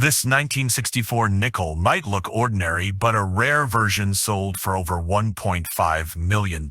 This 1964 nickel might look ordinary, but a rare version sold for over $1.5 million.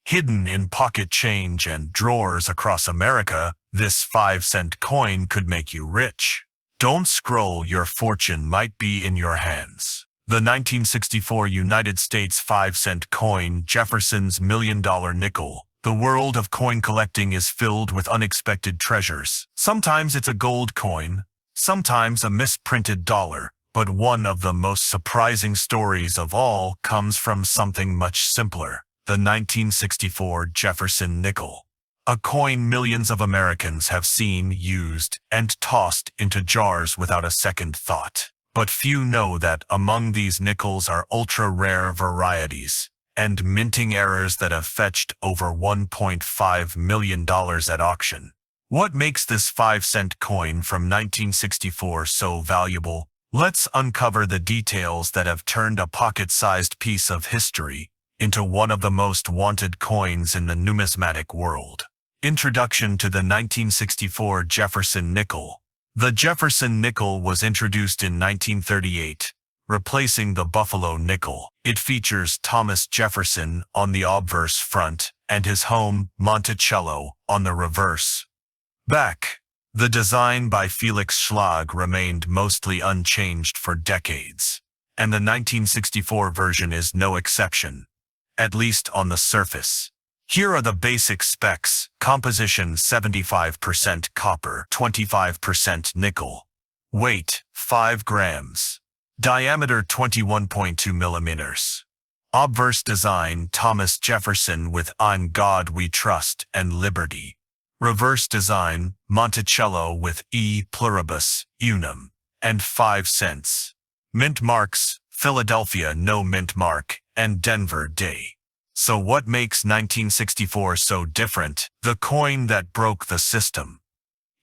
Hidden in pocket change and drawers across America, this 5-cent coin could make you rich. Don't scroll, your fortune might be in your hands. The 1964 United States 5-cent coin, Jefferson's $1 million nickel. The world of coin collecting is filled with unexpected treasures. Sometimes it's a gold coin, sometimes a misprinted dollar, but one of the most surprising stories of all comes from something much simpler. The 1964 Jefferson Nickel. A coin millions of Americans have seen, used, and tossed into jars without a second thought. But few know that among these nickels are ultra-rare varieties and minting errors that have fetched over $1.5 million at auction. What makes this 5-cent coin from 1964 so valuable? Let's uncover the details that have turned a pocket-sized piece of history into one of the most wanted coins in the numismatic world. Introduction to the 1964 Jefferson Nickel. The Jefferson Nickel was introduced in 1938, replacing the Buffalo nickel. It features Thomas Jefferson on the obverse front and his home, Monticello, on the reverse back. The design by Felix Schlag remained mostly unchanged for decades, and the 1964 version is no exception, at least on the surface. Here are the basic specs: composition 75% copper, 25% nickel, weight 5 grams, diameter 21.2 millimeters. Obverse design: Thomas Jefferson with "On God We Trust" and "Liberty." Reverse design: Monticello with "E Pluribus Unum" and 5 cents. Mint marks: Philadelphia no mint mark and Denver day. So what makes 1964 so different? The coin that broke the system.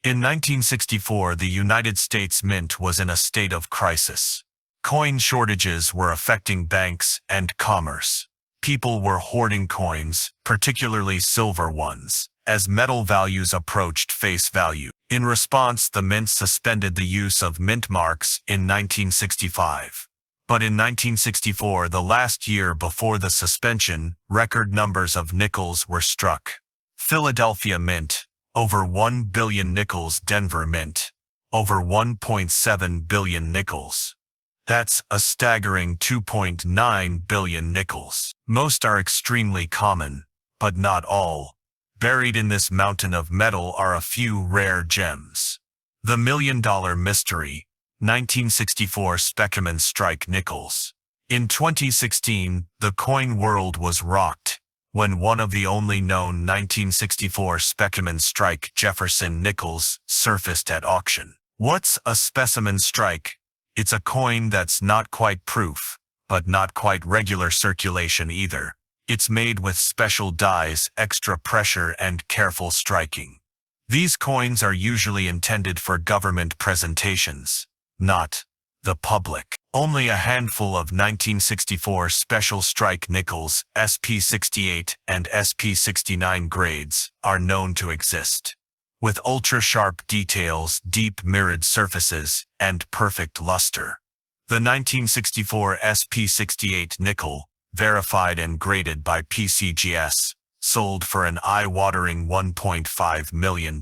In 1964, the United States Mint was in a state of crisis. Coin shortages were affecting banks and commerce. People were hoarding coins, particularly silver ones, as metal values approached face value. In response, the mint suspended the use of mint marks in 1965. But in 1964, the last year before the suspension, record numbers of nickels were struck. Philadelphia Mint, over 1 billion nickels. Denver Mint, over 1.7 billion nickels. That's a staggering 2.9 billion nickels. Most are extremely common, but not all. Buried in this mountain of metal are a few rare gems. The $1 million mystery. 1964 Specimen Strike Nickels. In 2016, the coin world was rocked when one of the only known 1964 Specimen Strike Jefferson Nickels surfaced at auction. What's a specimen strike? It's a coin that's not quite proof, but not quite regular circulation either. It's made with special dies, extra pressure, and careful striking. These coins are usually intended for government presentations, not the public. Only a handful of 1964 Special Strike Nickels, SP68 and SP69 grades, are known to exist. With ultra-sharp details, deep mirrored surfaces, and perfect luster. The 1964 SP68 nickel, verified and graded by PCGS, sold for an eye-watering $1.5 million.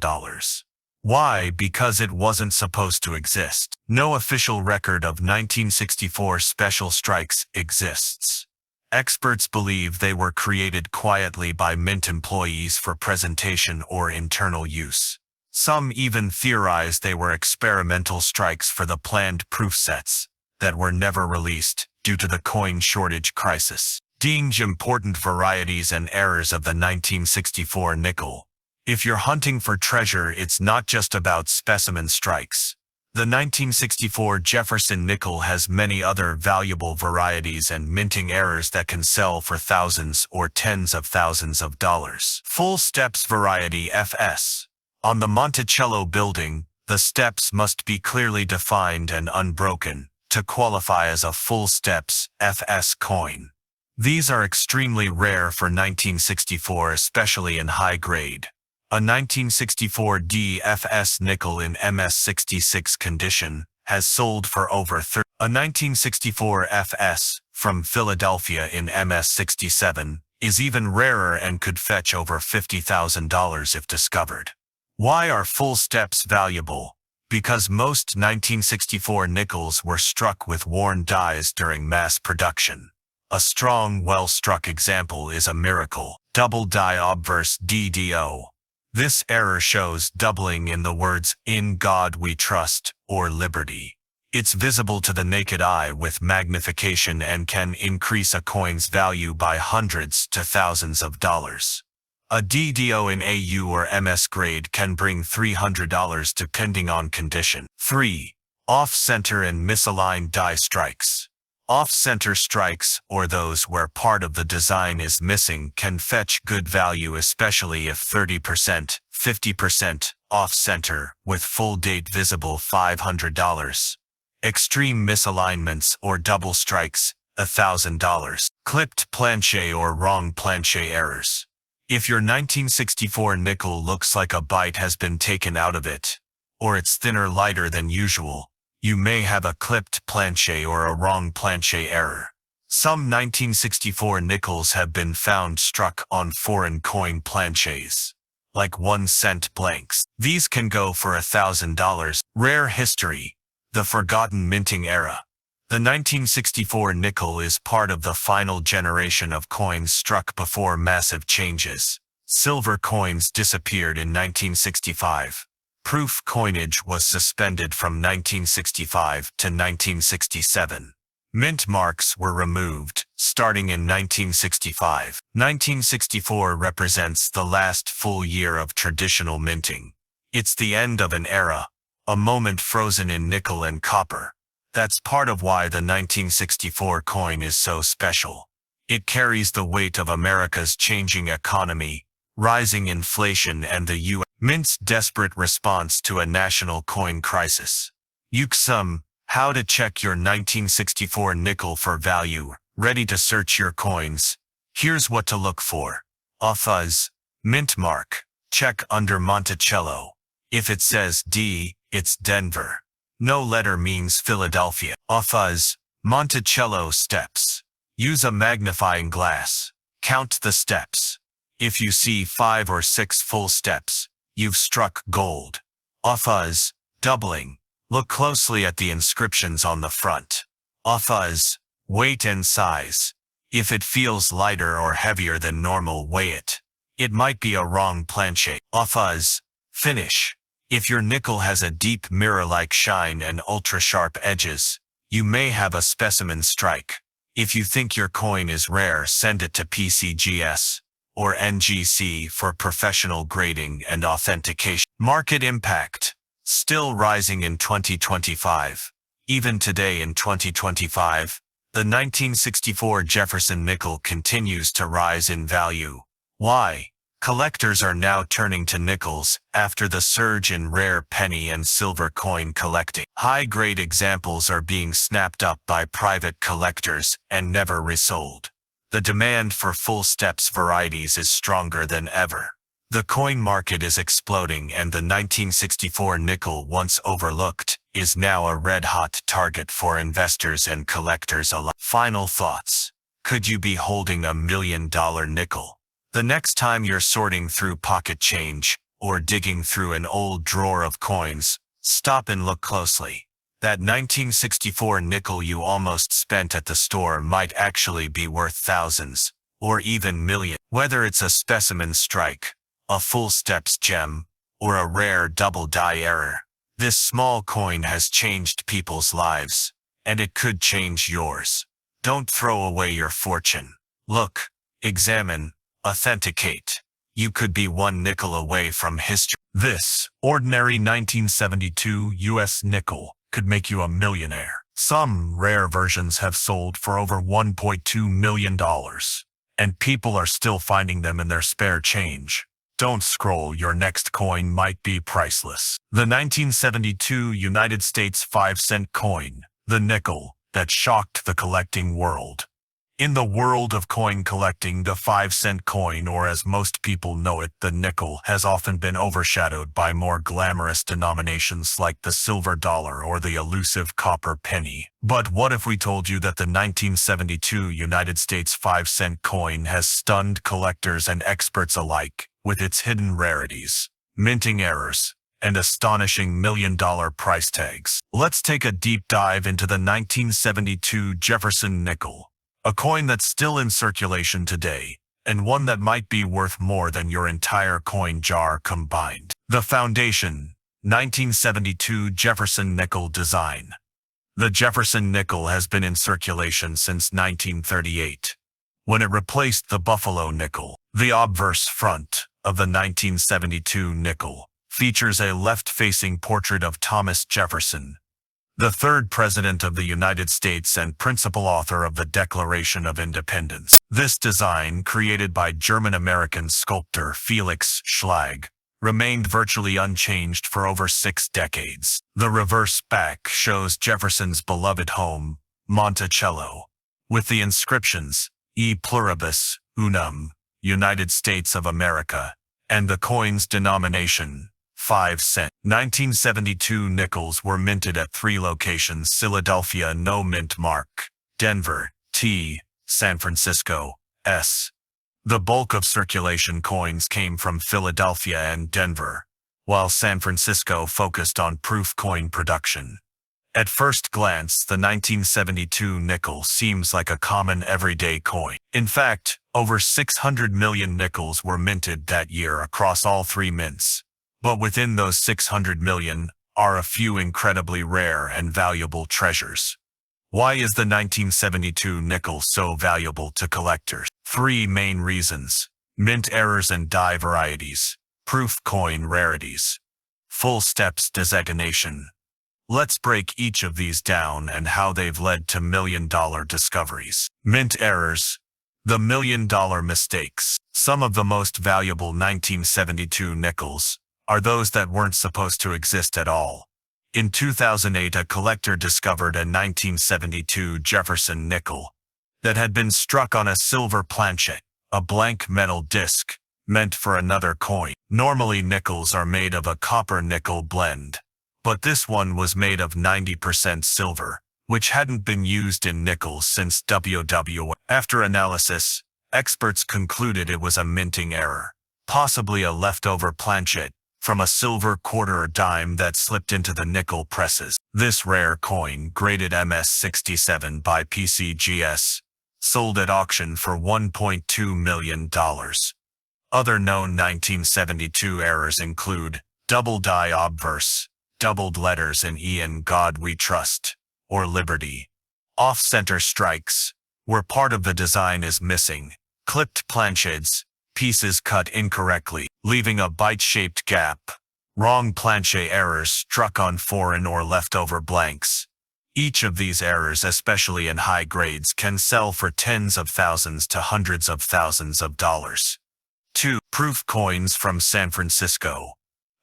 Why? Because it wasn't supposed to exist. No official record of 1964 special strikes exists. Experts believe they were created quietly by mint employees for presentation or internal use. Some even theorize they were experimental strikes for the planned proof sets that were never released due to the coin shortage crisis. Deemed important varieties and errors of the 1964 nickel. If you're hunting for treasure, it's not just about specimen strikes. The 1964 Jefferson Nickel has many other valuable varieties and minting errors that can sell for thousands or tens of thousands of dollars. Full Steps Variety FS. On the Monticello building, the steps must be clearly defined and unbroken to qualify as a Full Steps FS coin. These are extremely rare for 1964, especially in high grade. A 1964 DFS nickel in MS66 condition has sold for over 30. A 1964 FS from Philadelphia in MS-67 is even rarer and could fetch over $50,000 if discovered. Why are full steps valuable? Because most 1964 nickels were struck with worn dies during mass production. A strong, well-struck example is a miracle double die obverse DDO. This error shows doubling in the words "In God We Trust" or "Liberty." It's visible to the naked eye with magnification and can increase a coin's value by hundreds to thousands of dollars. A DDO in AU or MS grade can bring $300 depending on condition. 3. Off-center and misaligned die strikes. Off-center strikes, or those where part of the design is missing, can fetch good value, especially if 30%, 50% off-center, with full date visible $500. Extreme misalignments or double strikes, $1,000. Clipped planche or wrong planche errors. If your 1964 nickel looks like a bite has been taken out of it, or it's thinner lighter than usual, you may have a clipped planche or a wrong planche error. Some 1964 nickels have been found struck on foreign coin planches, like 1-cent blanks. These can go for $1,000. Rare history. The forgotten minting era. The 1964 nickel is part of the final generation of coins struck before massive changes. Silver coins disappeared in 1965. Proof coinage was suspended from 1965 to 1967. Mint marks were removed, starting in 1965. 1964 represents the last full year of traditional minting. It's the end of an era, a moment frozen in nickel and copper. That's part of why the 1964 coin is so special. It carries the weight of America's changing economy, rising inflation, and the U.S. Mint's desperate response to a national coin crisis. UXUM, how to check your 1964 nickel for value. Ready to search your coins? Here's what to look for. Authuz. Mint mark. Check under Monticello. If it says D, it's Denver. No letter means Philadelphia. Authuz. Monticello steps. Use a magnifying glass. Count the steps. If you see 5 or 6 full steps, you've struck gold. Authuz. Doubling. Look closely at the inscriptions on the front. Authuz. Weight and size. If it feels lighter or heavier than normal, weigh it. It might be a wrong planche. Authuz. Finish. If your nickel has a deep mirror-like shine and ultra-sharp edges, you may have a specimen strike. If you think your coin is rare, send it to PCGS or NGC for professional grading and authentication. Market impact. Still rising in 2025. Even today in 2025, the 1964 Jefferson Nickel continues to rise in value. Why? Collectors are now turning to nickels after the surge in rare penny and silver coin collecting. High-grade examples are being snapped up by private collectors and never resold. The demand for full steps varieties is stronger than ever. The coin market is exploding, and the 1964 nickel, once overlooked, is now a red-hot target for investors and collectors alike. Final thoughts. Could you be holding a $1 million nickel? The next time you're sorting through pocket change or digging through an old drawer of coins, stop and look closely. That 1964 nickel you almost spent at the store might actually be worth thousands, or even millions. Whether it's a specimen strike, a full steps gem, or a rare double die error, this small coin has changed people's lives, and it could change yours. Don't throw away your fortune. Look, examine, authenticate. You could be one nickel away from history. This ordinary 1972 US nickel could make you a millionaire. Some rare versions have sold for over $1.2 million, and people are still finding them in their spare change. Don't scroll, your next coin might be priceless. The 1972 United States 5-cent coin, the nickel that shocked the collecting world. In the world of coin collecting, the 5-cent coin, or as most people know it, the nickel, has often been overshadowed by more glamorous denominations like the silver dollar or the elusive copper penny. But what if we told you that the 1972 United States 5-cent coin has stunned collectors and experts alike with its hidden rarities, minting errors, and astonishing million-dollar price tags? Let's take a deep dive into the 1972 Jefferson Nickel, a coin that's still in circulation today, and one that might be worth more than your entire coin jar combined. The foundation: 1972 Jefferson Nickel design. The Jefferson Nickel has been in circulation since 1938, when it replaced the Buffalo nickel. The obverse front of the 1972 nickel features a left-facing portrait of Thomas Jefferson, the third President of the United States and principal author of the Declaration of Independence. This design, created by German-American sculptor Felix Schlag, remained virtually unchanged for over 6 decades. The reverse back shows Jefferson's beloved home, Monticello, with the inscriptions E pluribus unum, United States of America, and the coin's denomination, 5 cent. 1972 nickels were minted at 3 locations: Philadelphia, no mint mark; Denver, T; San Francisco, S. The bulk of circulation coins came from Philadelphia and Denver, while San Francisco focused on proof coin production. At first glance, the 1972 nickel seems like a common everyday coin. In fact, over 600 million nickels were minted that year across all 3 mints. But within those 600 million are a few incredibly rare and valuable treasures. Why is the 1972 nickel so valuable to collectors? 3 main reasons: mint errors and die varieties, proof coin rarities, full steps designation. Let's break each of these down and how they've led to million-dollar discoveries. Mint errors. The million-dollar mistakes. Some of the most valuable 1972 nickels are those that weren't supposed to exist at all. In 2008, a collector discovered a 1972 Jefferson nickel that had been struck on a silver planchet, a blank metal disc, meant for another coin. Normally, nickels are made of a copper-nickel blend, but this one was made of 90% silver, which hadn't been used in nickels since WW. After analysis, experts concluded it was a minting error, possibly a leftover planchet from a silver quarter or dime that slipped into the nickel presses. This rare coin, graded MS-67 by PCGS, sold at auction for $1.2 million. Other known 1972 errors include double die obverse, doubled letters in E in God We Trust, or Liberty. Off-center strikes, where part of the design is missing. Clipped planchets, pieces cut incorrectly, leaving a bite-shaped gap. Wrong planchet errors struck on foreign or leftover blanks. Each of these errors, especially in high grades, can sell for tens of thousands to hundreds of thousands of dollars. 2. Proof coins from San Francisco.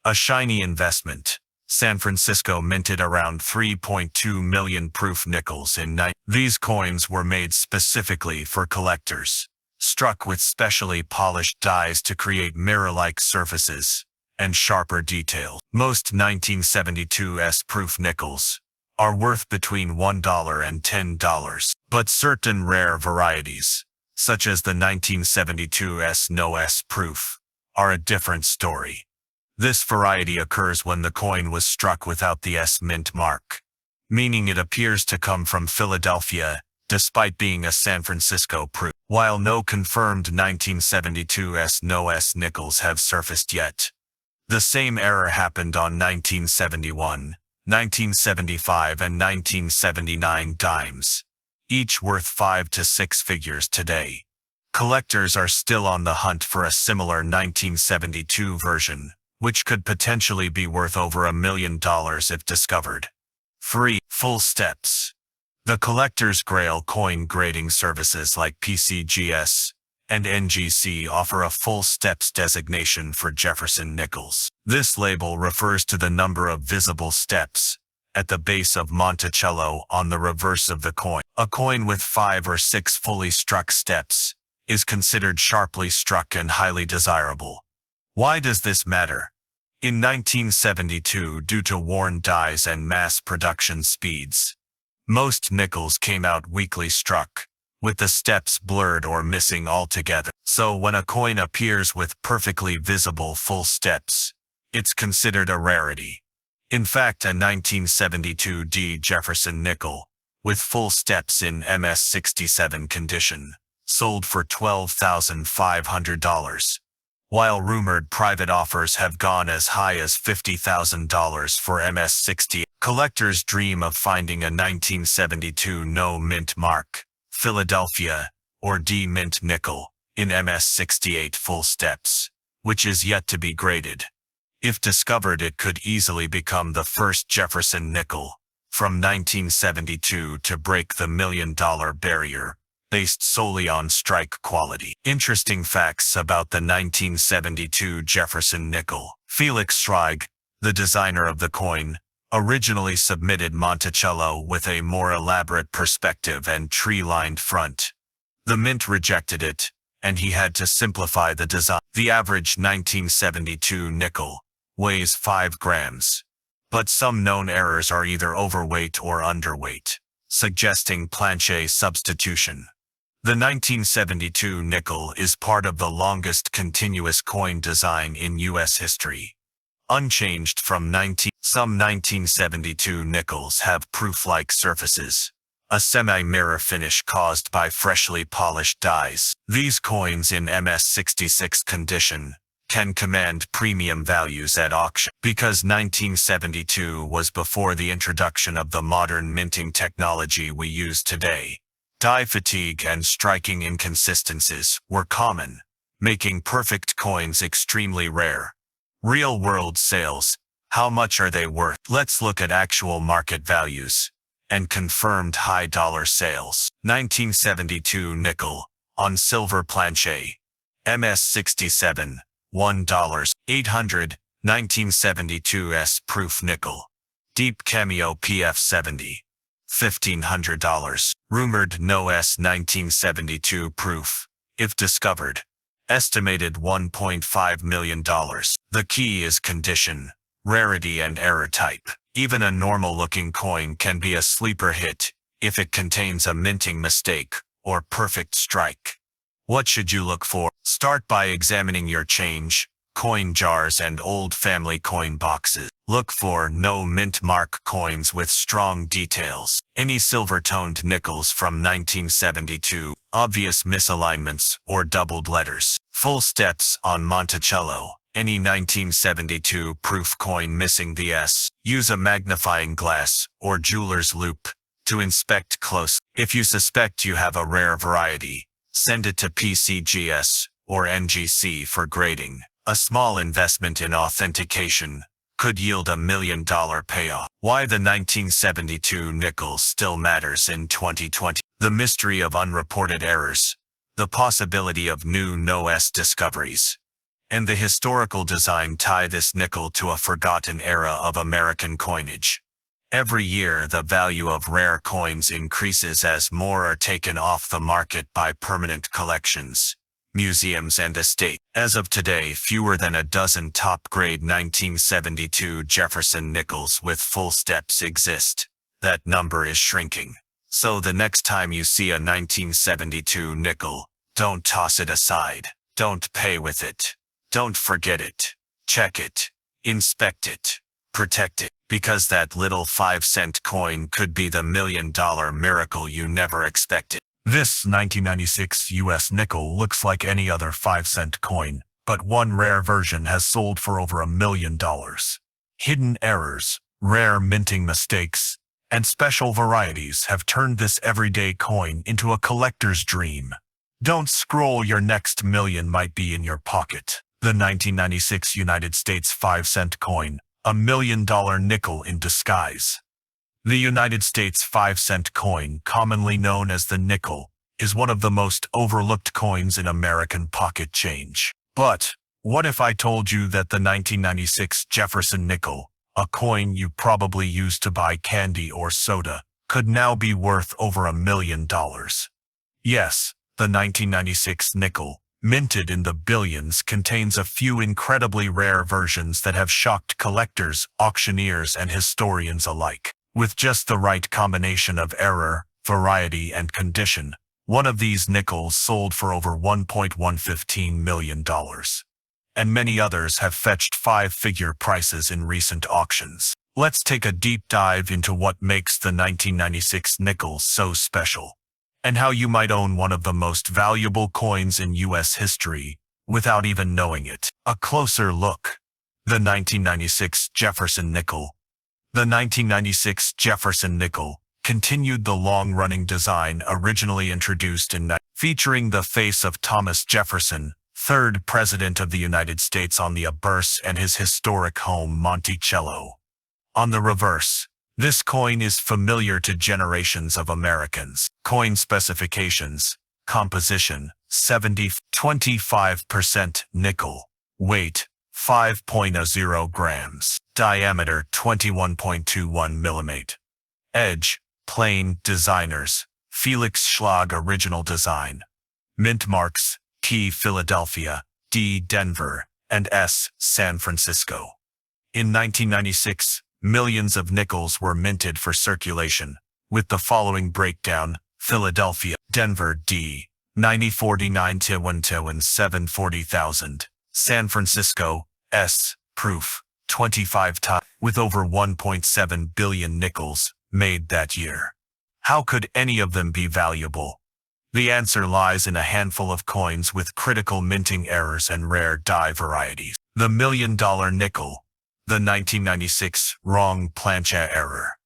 A shiny investment. San Francisco minted around 3.2 million proof nickels in These coins were made specifically for collectors, struck with specially polished dies to create mirror-like surfaces and sharper detail. Most 1972's proof nickels are worth between $1 and $10, but certain rare varieties, such as the 1972's no S proof, are a different story. This variety occurs when the coin was struck without the S mint mark, meaning it appears to come from Philadelphia, despite being a San Francisco proof. While no confirmed 1972's no S nickels have surfaced yet, the same error happened on 1971, 1975 and 1979 dimes, each worth 5 to 6 figures today. Collectors are still on the hunt for a similar 1972 version, which could potentially be worth over $1 million if discovered. 3. Full steps. The collector's grail coin grading services like PCGS and NGC offer a full steps designation for Jefferson nickels. This label refers to the number of visible steps at the base of Monticello on the reverse of the coin. A coin with 5 or 6 fully struck steps is considered sharply struck and highly desirable. Why does this matter? In 1972, due to worn dies and mass production speeds, most nickels came out weakly struck, with the steps blurred or missing altogether. So when a coin appears with perfectly visible full steps, it's considered a rarity. In fact, a 1972 Jefferson Nickel, with full steps in MS-67 condition, sold for $12,500, while rumored private offers have gone as high as $50,000 for MS-60. Collectors dream of finding a 1972 no mint mark, Philadelphia, or D mint nickel, in MS-68 full steps, which is yet to be graded. If discovered, it could easily become the first Jefferson nickel from 1972 to break the $1 million barrier, based solely on strike quality. Interesting facts about the 1972 Jefferson nickel. Felix Schreig, the designer of the coin, originally submitted Monticello with a more elaborate perspective and tree-lined front. The mint rejected it, and he had to simplify the design. The average 1972 nickel weighs 5 grams. But some known errors are either overweight or underweight, suggesting planche substitution. The 1972 nickel is part of the longest continuous coin design in U.S. history. Unchanged from some 1972 nickels have proof-like surfaces, a semi-mirror finish caused by freshly polished dies. These coins in MS-66 condition can command premium values at auction. Because 1972 was before the introduction of the modern minting technology we use today, die fatigue and striking inconsistencies were common, making perfect coins extremely rare. Real-world sales, how much are they worth? Let's look at actual market values and confirmed high-dollar sales. 1972 nickel on silver planche, MS-67, $1.800. 1972 S-proof nickel, deep cameo PF70, $1,500. Rumored no S 1972 proof, if discovered, estimated $1.5 million. The key is condition, rarity and error type. Even a normal-looking coin can be a sleeper hit if it contains a minting mistake or perfect strike. What should you look for? Start by examining your change, coin jars and old family coin boxes. Look for no mint mark coins with strong details. Any silver-toned nickels from 1972, obvious misalignments or doubled letters. Full steps on Monticello. Any 1972 proof coin missing the S. Use a magnifying glass or jeweler's loupe to inspect close. If you suspect you have a rare variety, send it to PCGS or NGC for grading. A small investment in authentication could yield $1 million payoff. Why the 1972 nickel still matters in 2020. The mystery of unreported errors, the possibility of new no-S discoveries, and the historical design tie this nickel to a forgotten era of American coinage. Every year, the value of rare coins increases as more are taken off the market by permanent collections, museums and estates. As of today, fewer than a dozen top-grade 1972 Jefferson nickels with full steps exist. That number is shrinking. So the next time you see a 1972 nickel, don't toss it aside. Don't pay with it. Don't forget it. Check it. Inspect it. Protect it. Because that little 5-cent coin could be the $1 million miracle you never expected. This 1996 U.S. nickel looks like any other 5-cent coin, but one rare version has sold for over $1 million. Hidden errors, rare minting mistakes, and special varieties have turned this everyday coin into a collector's dream. Don't scroll, your next million might be in your pocket. The 1996 United States 5-cent coin, $1 million nickel in disguise. The United States 5-cent coin, commonly known as the nickel, is one of the most overlooked coins in American pocket change. But what if I told you that the 1996 Jefferson Nickel, A coin you probably used to buy candy or soda could now be worth over $1 million. Yes, the 1996 nickel, minted in the billions, contains a few incredibly rare versions that have shocked collectors, auctioneers, and historians alike. With just the right combination of error, variety, and condition, one of these nickels sold for over $1.115 million. And many others have fetched five-figure prices in recent auctions. Let's take a deep dive into what makes the 1996 nickel so special, and how you might own one of the most valuable coins in U.S. history without even knowing it. A closer look. The 1996 Jefferson Nickel. The 1996 Jefferson Nickel continued the long-running design originally introduced featuring the face of Thomas Jefferson, third President of the United States, on the obverse and his historic home Monticello on the reverse. This coin is familiar to generations of Americans. Coin specifications. Composition: 25% nickel. Weight: 5.0 grams. Diameter: 21.21 mm. Edge: plain. Designers: Felix Schlag. Original design. Mint marks: T. Philadelphia, D. Denver, and S. San Francisco. In 1996, millions of nickels were minted for circulation, with the following breakdown: Philadelphia, Denver, D. 9049 to 740,000. San Francisco, S. Proof, 25 times, with over 1.7 billion nickels made that year. How could any of them be valuable? The answer lies in a handful of coins with critical minting errors and rare die varieties. The $1 million nickel. The 1996 wrong planche error.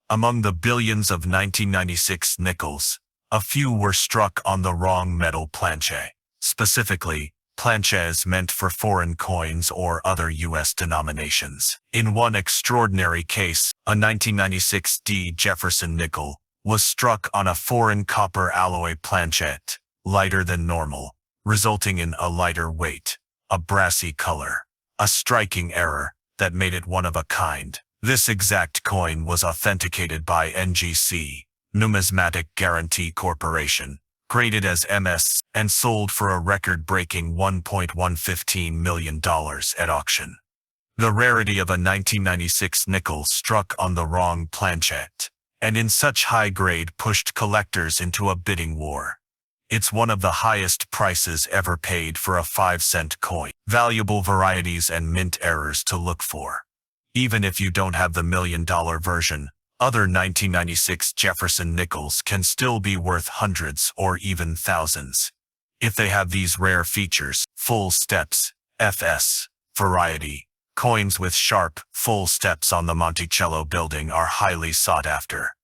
Among the billions of 1996 nickels, a few were struck on the wrong metal planche, specifically planches meant for foreign coins or other U.S. denominations. In one extraordinary case, a 1996 D. Jefferson nickel was struck on a foreign copper alloy planchet, lighter than normal, resulting in a lighter weight, a brassy color, a striking error that made it one of a kind. This exact coin was authenticated by NGC, Numismatic Guarantee Corporation, graded as MS, and sold for a record-breaking $1.115 million at auction. The rarity of a 1996 nickel struck on the wrong planchet, and in such high grade, pushed collectors into a bidding war. It's one of the highest prices ever paid for a 5-cent coin. Valuable varieties and mint errors to look for. Even if you don't have the $1 million version, other 1996 Jefferson nickels can still be worth hundreds or even thousands. If they have these rare features: full steps, FS, variety. Coins with sharp, full steps on the Monticello building are highly sought after.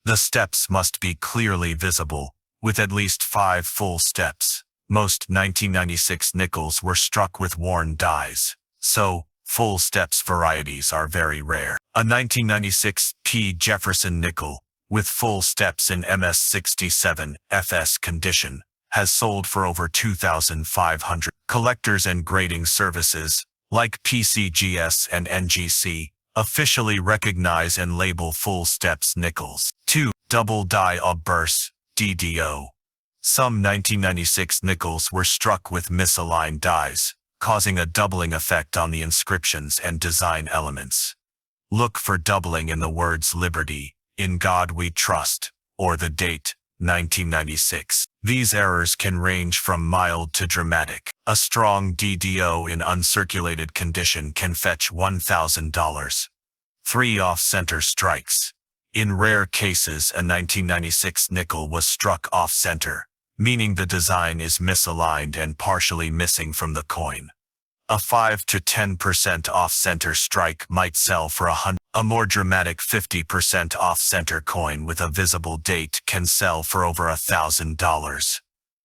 The steps must be clearly visible, with at least 5 full steps. Most 1996 nickels were struck with worn dies, so full steps varieties are very rare. A 1996 P. Jefferson nickel, with full steps in MS67 FS condition, has sold for over $2,500. Collectors and grading services, like PCGS and NGC, officially recognize and label full steps nickels. 2. Double die obverse, DDO. Some 1996 nickels were struck with misaligned dies, causing a doubling effect on the inscriptions and design elements. Look for doubling in the words "Liberty," "In God We Trust," or the date, 1996. These errors can range from mild to dramatic. A strong DDO in uncirculated condition can fetch $1,000. 3. Off-center strikes. In rare cases, a 1996 nickel was struck off-center, meaning the design is misaligned and partially missing from the coin. A 5 to 10% off-center strike might sell for $100. A more dramatic 50% off-center coin with a visible date can sell for over $1,000.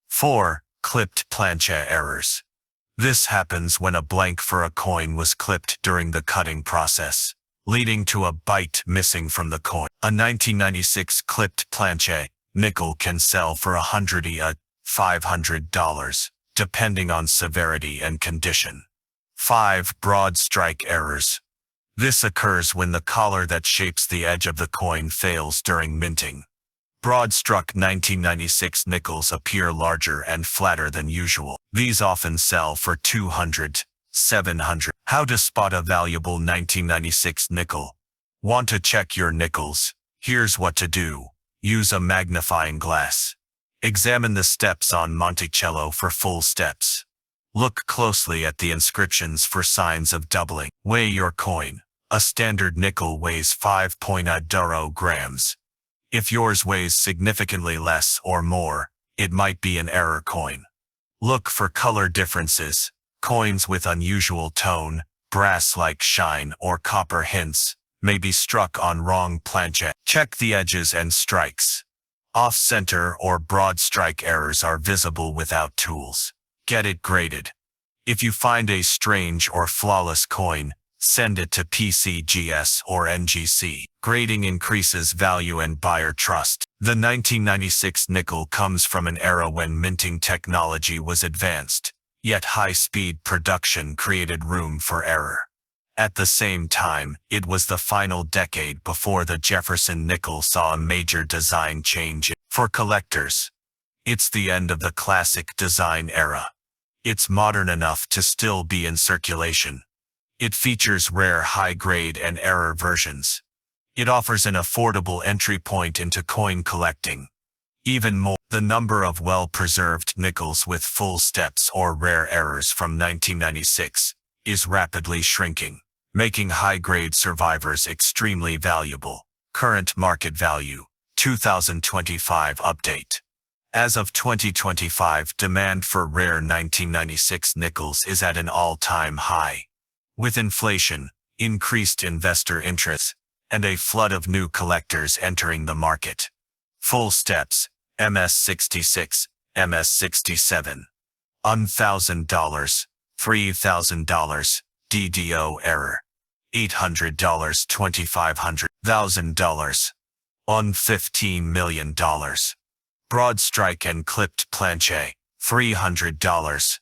4. Clipped planche errors. This happens when a blank for a coin was clipped during the cutting process, leading to a byte missing from the coin. A 1996 clipped planche nickel can sell for $100 to $500, depending on severity and condition. 5. Broad strike errors. This occurs when the collar that shapes the edge of the coin fails during minting. Broad-struck 1996 nickels appear larger and flatter than usual. These often sell for $200, $700. How to spot a valuable 1996 nickel? Want to check your nickels? Here's what to do. Use a magnifying glass. Examine the steps on Monticello for full steps. Look closely at the inscriptions for signs of doubling. Weigh your coin. A standard nickel weighs 5.0 grams. If yours weighs significantly less or more, it might be an error coin. Look for color differences. Coins with unusual tone, brass-like shine, or copper hints may be struck on wrong planche. Check the edges and strikes. Off-center or broad strike errors are visible without tools. Get it graded. If you find a strange or flawless coin, send it to PCGS or NGC. Grading increases value and buyer trust. The 1996 nickel comes from an era when minting technology was advanced, yet high-speed production created room for error. At the same time, it was the final decade before the Jefferson Nickel saw a major design change. For collectors, it's the end of the classic design era. It's modern enough to still be in circulation. It features rare high-grade and error versions. It offers an affordable entry point into coin collecting. Even more, the number of well-preserved nickels with full steps or rare errors from 1996 is rapidly shrinking, making high-grade survivors extremely valuable. Current market value, 2025 update. As of 2025, demand for rare 1996 nickels is at an all-time high. With inflation, increased investor interest, and a flood of new collectors entering the market. Full steps, MS66, MS67. $1,000, $3,000, DDO error. $800, $2,500, $1,000. On $15 million. Broad strike and clipped planche, $300.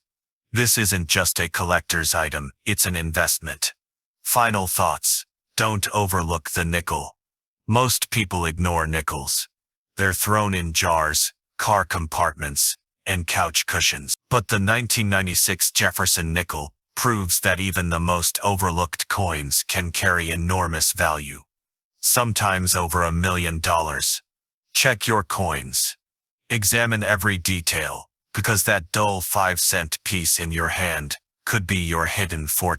This isn't just a collector's item, it's an investment. Final thoughts. Don't overlook the nickel. Most people ignore nickels. They're thrown in jars, car compartments, and couch cushions. But the 1996 Jefferson Nickel proves that even the most overlooked coins can carry enormous value. Sometimes over $1 million. Check your coins. Examine every detail, because that dull 5-cent piece in your hand could be your hidden fortune.